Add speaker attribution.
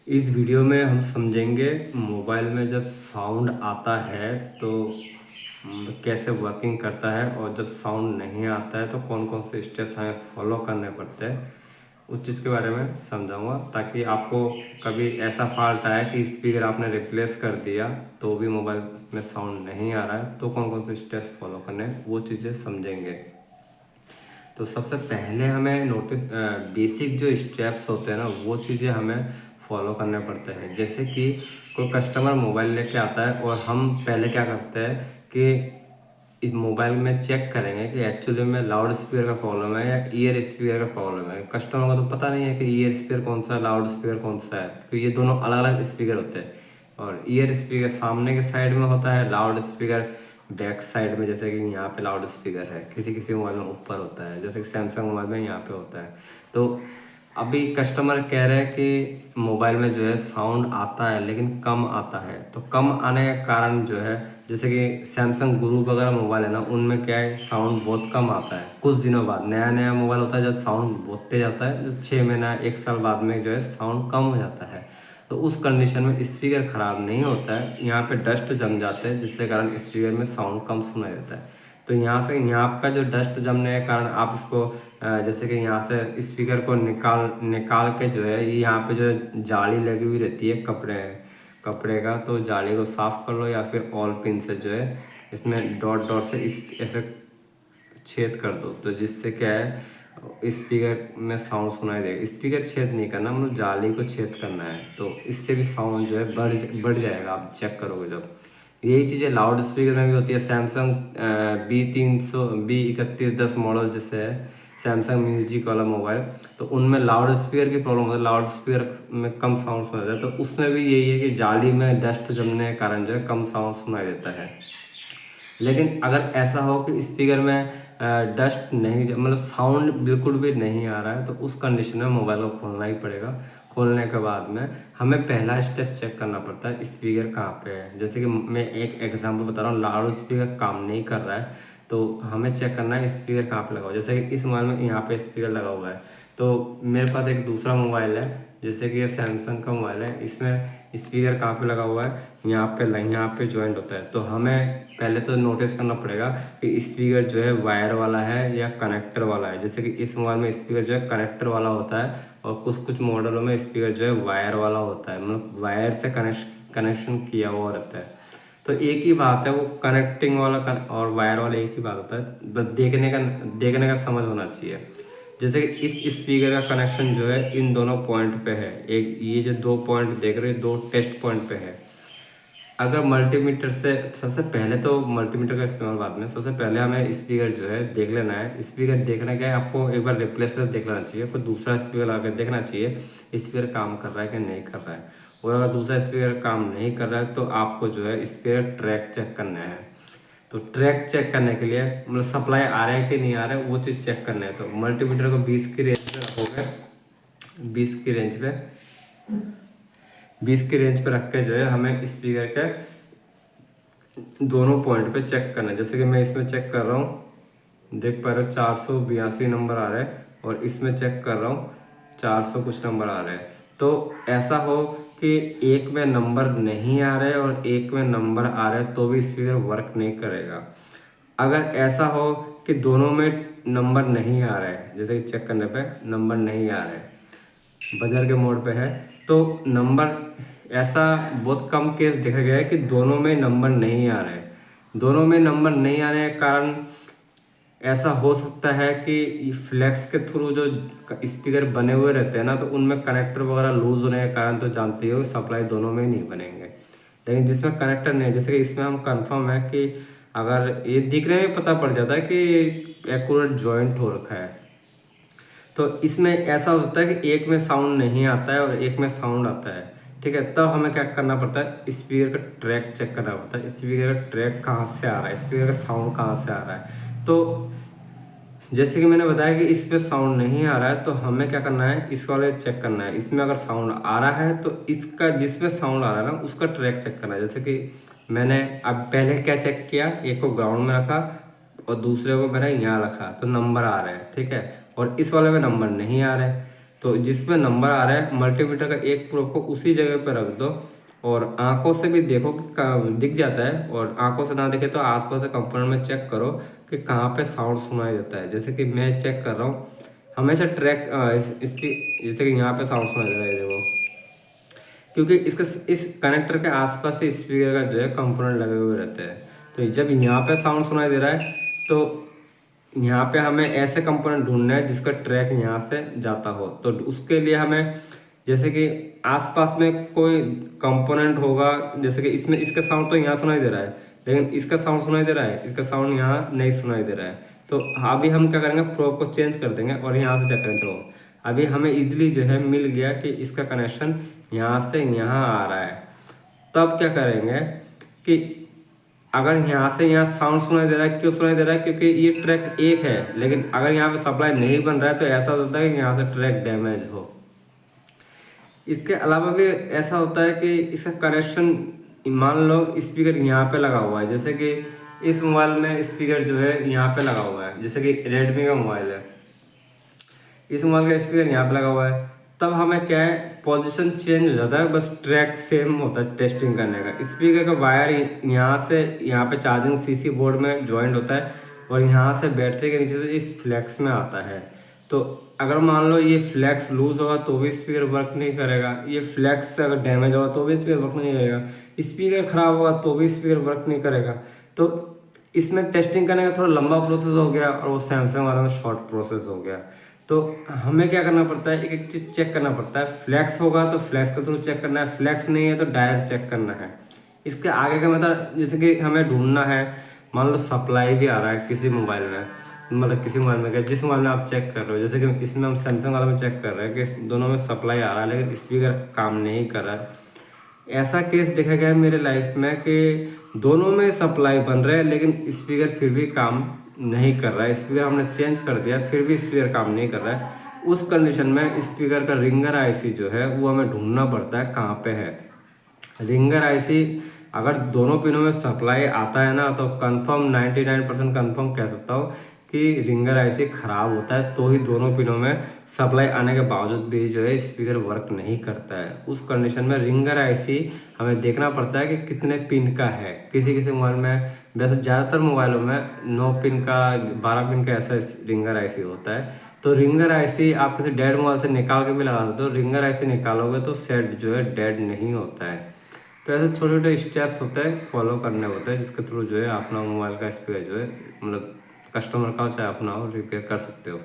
Speaker 1: इस वीडियो में हम समझेंगे मोबाइल में जब साउंड आता है तो कैसे वर्किंग करता है, और जब साउंड नहीं आता है तो कौन कौन से स्टेप्स हमें फॉलो करने पड़ते हैं। उस चीज़ के बारे में समझाऊंगा ताकि आपको कभी ऐसा फॉल्ट आया कि स्पीकर आपने रिप्लेस कर दिया तो भी मोबाइल में साउंड नहीं आ रहा है, तो कौन कौन से स्टेप्स फॉलो करने हैं वो चीज़ें समझेंगे। तो सबसे पहले हमें नोटिस बेसिक जो स्टेप्स होते हैं ना वो चीज़ें हमें फॉलो करने पड़ते हैं। जैसे कि कोई कस्टमर मोबाइल लेके आता है और हम पहले क्या करते हैं कि इस मोबाइल में चेक करेंगे कि एक्चुअली में लाउड स्पीकर का प्रॉब्लम है या ईयर स्पीकर का प्रॉब्लम है। कस्टमर को तो पता नहीं है कि ईयर स्पीकर कौन सा है, लाउड स्पीकर कौन सा है, क्योंकि ये दोनों अलग अलग स्पीकर होते हैं। और ईयर स्पीकर सामने के साइड में होता है, लाउड स्पीकर बैक साइड में, जैसे कि यहाँ पे लाउड स्पीकर है, किसी किसी मोबाइल में ऊपर होता है, जैसे कि सैमसंग मोबाइल में यहाँ पे होता है। तो अभी कस्टमर कह रहे हैं कि मोबाइल में जो है साउंड आता है लेकिन कम आता है। तो कम आने का कारण जो है, जैसे कि सैमसंग गुरु वगैरह मोबाइल है ना, उनमें क्या है साउंड बहुत कम आता है। कुछ दिनों बाद नया नया मोबाइल होता है जब साउंड बहुत तेज आता है, जो 6 महीना 1 साल बाद में जो है साउंड कम हो जाता है। तो उस कंडीशन में स्पीकर ख़राब नहीं होता है, यहाँ पे डस्ट जम जाते हैं जिससे कारण स्पीकर में साउंड कम सुनाई देता है। तो यहाँ से यहाँ का जो डस्ट जमने के कारण आप इसको जैसे कि यहाँ से स्पीकर को निकाल निकाल के जो है ये यहाँ पे जो जाली लगी हुई रहती है कपड़े कपड़े का, तो जाली को साफ़ कर लो या फिर ऑल पिन से जो है इसमें डॉट डॉट से इस ऐसे छेद कर दो। तो जिससे क्या है स्पीकर में साउंड सुनाई देगा। स्पीकर छेद नहीं करना, मतलब जाली को छेद करना है, तो इससे भी साउंड जो है बढ़ जाएगा। आप चेक करोगे जब यही चीज़ें लाउड स्पीकर में भी होती है। सैमसंग B3110 मॉडल जैसे है सैमसंग म्यूजिक वाला मोबाइल, तो उनमें लाउड स्पीकर की प्रॉब्लम होती है, लाउड स्पीकर में कम साउंड सुनाई देता है। तो उसमें भी यही है कि जाली में डस्ट जमने के कारण जो है कम साउंड सुनाई देता है। लेकिन अगर ऐसा हो कि स्पीकर में डस्ट नहीं, मतलब साउंड बिल्कुल भी नहीं आ रहा है, तो उस कंडीशन में मोबाइल को खोलना ही पड़ेगा। खोलने के बाद में हमें पहला स्टेप चेक करना पड़ता है स्पीकर कहाँ पे है। जैसे कि मैं एक एग्जांपल बता रहा हूँ, लाउड स्पीकर काम नहीं कर रहा है तो हमें चेक करना है स्पीकर कहाँ पे लगा हुआ है। जैसे कि इस मोबाइल में यहाँ पे स्पीकर लगा हुआ है, तो मेरे पास एक दूसरा मोबाइल है जैसे कि ये सैमसंग का मोबाइल है, इसमें स्पीकर कहाँ पे लगा हुआ है, यहाँ पे जॉइंट होता है। तो हमें पहले तो नोटिस करना पड़ेगा कि स्पीकर जो है वायर वाला है या कनेक्टर वाला है। जैसे कि इस मोबाइल में स्पीकर जो है कनेक्टर वाला होता है और कुछ कुछ मॉडलों में स्पीकर जो है वायर वाला होता है, मतलब वायर से कनेक्शन किया हुआ रहता है। तो एक ही बात है, वो कनेक्टिंग वाला और वायर वाला एक ही बात होता है, बस देखने का समझ होना चाहिए। जैसे कि इस स्पीकर का कनेक्शन जो है इन दोनों पॉइंट पे है, एक ये जो 2 पॉइंट देख रहे हैं 2 टेस्ट पॉइंट पे है। अगर मल्टीमीटर से, सबसे पहले तो मल्टीमीटर का इस्तेमाल बाद में, सबसे पहले हमें स्पीकर जो है देख लेना है। स्पीकर देखने का आपको एक बार रिप्लेस कर देख लेना चाहिए, कोई दूसरा स्पीकर लगा कर देखना चाहिए स्पीकर काम कर रहा है कि नहीं कर रहा है। और अगर दूसरा स्पीकर काम नहीं कर रहा है तो आपको जो है स्पीकर ट्रैक चेक करना है। तो ट्रैक चेक करने के लिए मतलब सप्लाई आ रहा है कि नहीं आ रहा है वो चीज़ चेक करना है। तो मल्टीमीटर को 20 की रेंज पे रखोगे, 20 की रेंज पे 20 की रेंज पे रख के जो है हमें स्पीकर के दोनों पॉइंट पे चेक करना है। जैसे कि मैं इसमें चेक कर रहा हूँ, देख पा रहे हो 482 नंबर आ रहा है, और इसमें चेक कर रहा हूँ 400 कुछ नंबर आ रहे हैं। तो ऐसा हो कि एक में नंबर नहीं आ रहे और एक में नंबर आ रहे तो भी स्पीकर वर्क नहीं करेगा। अगर ऐसा हो कि दोनों में नंबर नहीं आ रहे, जैसे कि चेक करने पे नंबर नहीं आ रहे, बजर के मोड पे है, तो नंबर ऐसा बहुत कम केस देखा गया है कि दोनों में नंबर नहीं आ रहे। दोनों में नंबर नहीं आने के कारण ऐसा हो सकता है कि फ्लैक्स के थ्रू जो स्पीकर बने हुए रहते हैं ना, तो उनमें कनेक्टर वगैरह लूज होने के कारण तो जानते हो सप्लाई दोनों में ही नहीं बनेंगे। लेकिन जिसमें कनेक्टर नहीं है, जैसे कि इसमें हम कंफर्म है कि अगर ये दिखने में पता पड़ जाता है कि एक्यूरेट जॉइंट हो रखा है। तो इसमें ऐसा होता है कि एक में साउंड नहीं आता है और एक में साउंड आता है, ठीक है। तब हमें क्या करना पड़ता है, स्पीकर का ट्रैक चेक करना पड़ता है, स्पीकर का ट्रैक कहाँ से आ रहा है, स्पीकर का साउंड कहाँ से आ रहा है। तो जैसे कि मैंने बताया कि इस पे साउंड नहीं आ रहा है तो हमें क्या करना है, इस वाले चेक करना है। इसमें अगर साउंड आ रहा है तो इसका, जिसमें साउंड आ रहा है ना उसका ट्रैक चेक करना है। जैसे कि मैंने अब पहले क्या चेक किया, एक को ग्राउंड में रखा और दूसरे को मैंने यहाँ रखा तो नंबर आ रहे हैं, ठीक है। और इस वाले में नंबर नहीं आ रहे, तो जिसमें नंबर आ रहा है मल्टीमीटर का एक प्रोब को उसी जगह पर रख दो और आंखों से भी देखो कि दिख जाता है, और आंखों से ना दिखे तो आसपास के कंपोनेंट में चेक करो कि कहाँ पे साउंड सुनाई देता है। जैसे कि मैं चेक कर रहा हूँ, हमेशा ट्रैक इसकी, जैसे कि यहाँ पे साउंड सुनाई दे रहा है देखो, क्योंकि इसका इस कनेक्टर के आसपास से स्पीकर का जो है कंपोनेंट लगे हुए रहते हैं। तो जब यहाँ पे साउंड सुनाई दे रहा है तो यहाँ पे हमें ऐसे कंपोनेंट ढूंढना है जिसका ट्रैक यहाँ से जाता हो। तो उसके लिए हमें जैसे कि आसपास में कोई कंपोनेंट होगा, जैसे कि इसमें इसका साउंड तो यहाँ सुनाई दे रहा है लेकिन इसका साउंड सुनाई दे रहा है, इसका साउंड यहाँ नहीं सुनाई दे रहा है। तो अभी हम क्या करेंगे, प्रोब को चेंज कर देंगे और यहाँ से चेक करेंगे। तो अभी हमें इजीली जो है मिल गया कि इसका कनेक्शन यहाँ से यहाँ आ रहा है। तब क्या करेंगे कि अगर यहाँ से यहाँ साउंड सुनाई दे रहा है, क्यों सुनाई दे रहा है, क्योंकि ये ट्रैक एक है, लेकिन अगर यहाँ पे सप्लाई नहीं बन रहा है तो ऐसा होता है कि यहाँ से ट्रैक डैमेज हो। इसके अलावा भी ऐसा होता है कि इसका कनेक्शन, मान लो स्पीकर यहाँ पे लगा हुआ है, जैसे कि इस मोबाइल में स्पीकर जो है यहाँ पे लगा हुआ है, जैसे कि रेडमी का मोबाइल है, इस मोबाइल का स्पीकर यहाँ पे लगा हुआ है। तब हमें क्या है, पोजीशन चेंज हो जाता है, बस ट्रैक सेम होता है टेस्टिंग करने का। स्पीकर का वायर यहाँ से यहाँ पे चार्जिंग सीसी बोर्ड में ज्वाइंट होता है और यहाँ से बैटरी के नीचे से इस फ्लैक्स में आता है। तो अगर मान लो ये फ्लैक्स लूज होगा तो भी स्पीकर वर्क नहीं करेगा, ये फ्लैक्स अगर डैमेज होगा तो भी स्पीकर वर्क नहीं करेगा, स्पीकर खराब होगा तो भी स्पीकर वर्क नहीं करेगा। तो इसमें टेस्टिंग करने का थोड़ा लंबा प्रोसेस हो गया और वो सैमसंग वाला में शॉर्ट प्रोसेस हो गया। तो हमें क्या करना पड़ता है, एक एक चीज़ चेक करना पड़ता है। फ्लैक्स होगा तो फ्लैक्स के थ्रू चेक करना है, फ्लैक्स नहीं है तो डायरेक्ट चेक करना है। इसके आगे का मतलब जैसे कि हमें ढूंढना है, मान लो सप्लाई भी आ रहा है किसी मोबाइल में, मतलब किसी मोबाइल में क्या, जिस मोबाइल में आप चेक कर रहे हो, जैसे कि इसमें हम सैमसंग वाला में चेक कर रहे हैं कि दोनों में सप्लाई आ रहा है लेकिन स्पीकर काम नहीं कर रहा है। ऐसा केस देखा गया है मेरे लाइफ में कि दोनों में सप्लाई बन रहा है लेकिन स्पीकर फिर भी काम नहीं कर रहा है। स्पीकर हमने चेंज कर दिया फिर भी स्पीकर काम नहीं कर रहा है। उस कंडीशन में स्पीकर का रिंगर आईसी जो है वो हमें ढूंढना पड़ता है कहाँ पे है। रिंगर आईसी अगर दोनों पिनों में सप्लाई आता है ना तो कंफर्म 99% कंफर्म कह सकता हूँ कि रिंगर आईसी ख़राब होता है, तो ही दोनों पिनों में सप्लाई आने के बावजूद भी जो है स्पीकर वर्क नहीं करता है। उस कंडीशन में रिंगर आईसी हमें देखना पड़ता है कि कितने पिन का है। किसी किसी मोबाइल में, वैसे ज़्यादातर मोबाइलों में 9 पिन का 12 पिन का ऐसा रिंगर आईसी होता है। तो रिंगर आईसी आप किसी डेड मोबाइल से निकाल के भी लगा सकते हो। रिंगर आईसी निकालोगे तो सेट जो है डेड नहीं होता है। तो ऐसे छोटे छोटे स्टेप्स होते हैं, फॉलो करने होते हैं, जिसके थ्रू जो है अपना मोबाइल का स्पीकर जो है मतलब कस्टमर का चाहे अपना हो रिपेयर कर सकते हो।